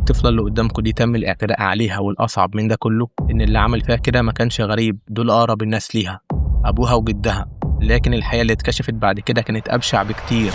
الطفلة اللي قدامكم دي تم الاعتداء عليها، والأصعب من ده كله إن اللي عمل فيها كده ما كانش غريب، دول أقرب الناس ليها، أبوها وجدها. لكن الحقيقة اللي اتكشفت بعد كده كانت أبشع بكتير.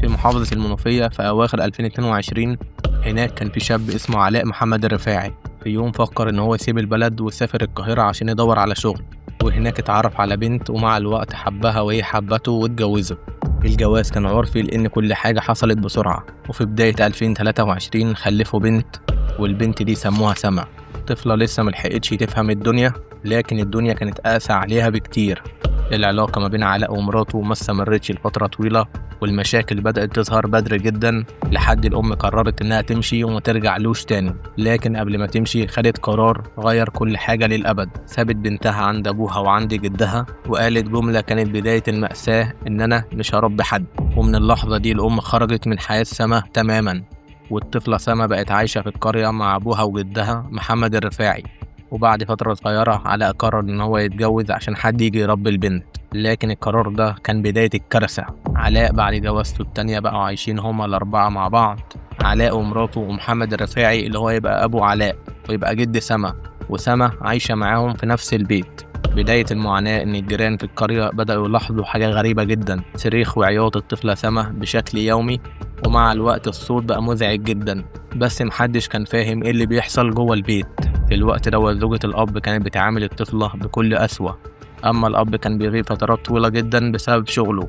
في محافظة المنوفية في أواخر 2022 هناك كان في شاب اسمه علاء محمد الرفاعي. في يوم فكر إن هو يسيب البلد ويسافر القاهرة عشان يدور على شغل، وهناك اتعرف على بنت ومع الوقت حبها وهي حبته واتجوزوا. الجواز كان عرفي لأن كل حاجة حصلت بسرعة، وفي بداية 2023 خلفوا بنت، والبنت دي سموها سما. طفلة لسه ملحقتش تفهم الدنيا، لكن الدنيا كانت قاسى عليها بكتير. العلاقة ما بين علاء ومراته ما استمرتش لفترة طويلة، والمشاكل بدأت تظهر بدري جدا لحد الأم قررت إنها تمشي وما ترجعلوش تاني. لكن قبل ما تمشي خدت قرار غير كل حاجة للأبد. سابت بنتها عند أبوها وعند جدها، وقالت جملة كانت بداية المأساة: إن أنا مش هربي حد. ومن اللحظة دي الأم خرجت من حياة سما تماما، والطفلة سما بقت عايشة في القرية مع أبوها وجدها محمد الرفاعي. وبعد فترة صغيرة علاء قرر إن هو يتجوز عشان حد يجي يربي البنت، لكن القرار ده كان بداية الكارثة. علاء بعد جوازته التانية بقوا عايشين هما الأربعة مع بعض، علاء ومراته ومحمد الرفاعي اللي هو يبقى أبو علاء ويبقى جد سما، وسما عايشة معاهم في نفس البيت. بداية المعاناة إن الجيران في القرية بدأوا يلاحظوا حاجة غريبة جدا: صريخ وعياط الطفلة سما بشكل يومي، ومع الوقت الصوت بقى مزعج جدا، بس محدش كان فاهم إيه اللي بيحصل جوه البيت. في الوقت ده زوجة الأب كانت بتعامل الطفلة بكل قسوة، أما الأب كان بيغيب فترات طويلة جدا بسبب شغله.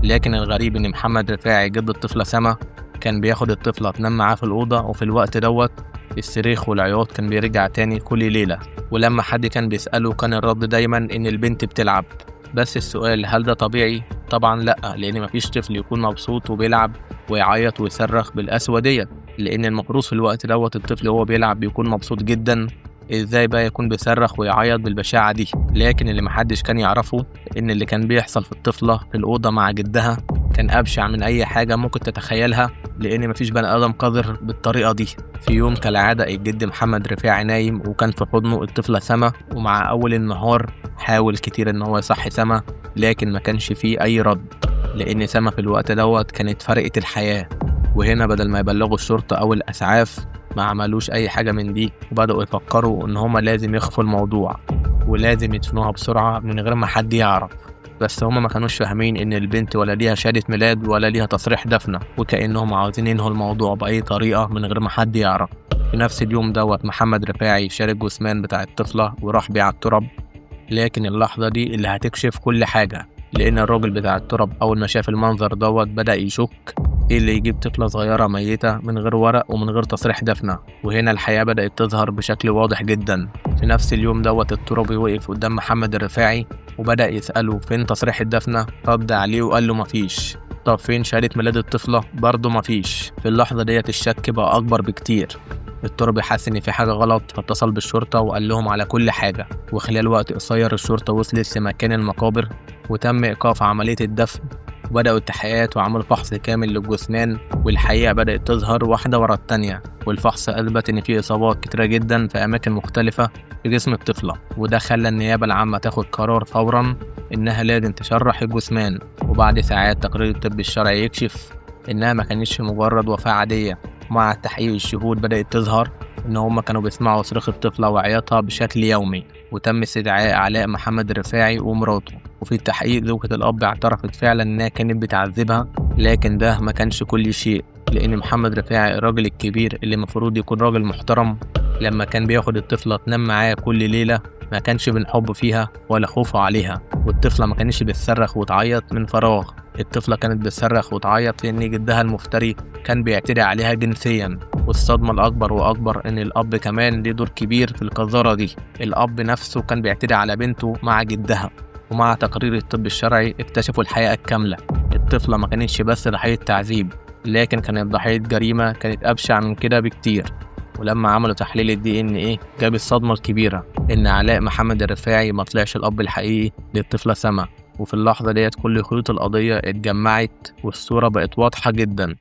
لكن الغريب إن محمد رفاعي جد الطفلة سما كان بياخد الطفلة تنام معاه في الأوضة، وفي الوقت الصريخ والعياط كان بيرجع تاني كل ليلة. ولما حد كان بيسأله كان الرد دايما إن البنت بتلعب. بس السؤال: هل ده طبيعي؟ طبعا لأ، لأن مفيش طفل يكون مبسوط وبيلعب ويعيط ويصرخ بالقسوة ديت، لأن المفروض في الوقت الطفل وهو بيلعب بيكون مبسوط جدا، ازاي بقى يكون بيصرخ ويعيط بالبشاعة دي؟ لكن اللي محدش كان يعرفه ان اللي كان بيحصل في الطفلة في الأوضة مع جدها كان أبشع من أي حاجة ممكن تتخيلها، لأن مفيش بني آدم قادر بالطريقة دي. في يوم كالعادة الجد محمد رفاعي نايم وكان في حضنه الطفلة سما، ومع أول النهار حاول كتير إن هو يصحي سما، لكن ما كانش فيه أي رد، لأن سما في الوقت كانت فرقت الحياة. وهنا بدل ما يبلغوا الشرطة أو الأسعاف ما عملوش أي حاجة من دي، وبدأوا يفكروا إن هما لازم يخفوا الموضوع ولازم يدفنوها بسرعة من غير ما حد يعرف. بس هما ما كانوش فاهمين إن البنت ولا ليها شهادة ميلاد ولا ليها تصريح دفنة، وكأنهم عاوزين ينهوا الموضوع بأي طريقة من غير ما حد يعرف. في نفس اليوم محمد رفاعي شال الجثمان بتاع الطفلة وراح بيه على التراب، لكن اللحظة دي اللي هتكشف كل حاجة، لأن الراجل بتاع التراب أول ما شاف المنظر بدأ يشك: ايه اللي يجيب طفلة صغيرة ميتة من غير ورق ومن غير تصريح دفنة؟ وهنا الحياة بدأت تظهر بشكل واضح جدا. في نفس اليوم الترابي وقف قدام محمد الرفاعي وبدأ يسأله: فين تصريح الدفنة؟ رد عليه وقال له مفيش. طب فين شهادة ميلاد الطفلة؟ برضه مفيش. في اللحظة الشك بقى أكبر بكتير. الترابي حس إن في حاجة غلط، فاتصل بالشرطة وقال لهم على كل حاجة، وخلال وقت قصير الشرطة وصلت لمكان المقابر وتم إيقاف عملية الدفن، وبدأوا التحقيقات وعملوا فحص كامل للجثمان، والحقيقة بدأت تظهر واحدة ورا التانية، والفحص أثبت إن في إصابات كتيرة جدا في أماكن مختلفة في جسم الطفلة، وده خلى النيابة العامة تاخد قرار فورا إنها لازم تشرح الجثمان. وبعد ساعات تقرير الطب الشرعي يكشف إنها ما كانتش مجرد وفاة عادية. مع التحقيق الشهود بدأت تظهر إن هما كانوا بيسمعوا صريخ الطفلة وعياطها بشكل يومي، وتم استدعاء علاء محمد الرفاعي ومراته. وفي التحقيق زوجة الأب اعترفت فعلا إنها كانت بتعذبها، لكن ده ما كانش كل شيء، لأن محمد رفاعي الراجل الكبير اللي المفروض يكون راجل محترم لما كان بياخد الطفلة تنام معاه كل ليلة ما كانش من حب فيها ولا خوفه عليها، والطفلة ما كانش بتصرخ وتعيط من فراغ، الطفلة كانت بتصرخ وتعيط لأن جدها المفتري كان بيعتدي عليها جنسيا. والصدمة الأكبر وأكبر إن الأب كمان ليه دور كبير في القذارة دي. الأب نفسه كان بيعتدي على بنته مع جدها. ومع تقرير الطب الشرعي اكتشفوا الحقيقة الكاملة: الطفلة ما كانتش بس ضحية تعذيب، لكن كانت ضحية جريمة كانت أبشع من كده بكتير. ولما عملوا تحليل الDNA جاب الصدمة الكبيرة إن علاء محمد الرفاعي ما طلعش الأب الحقيقي للطفلة سما. وفي اللحظة كل خيوط القضية اتجمعت والصورة بقت واضحة جدا.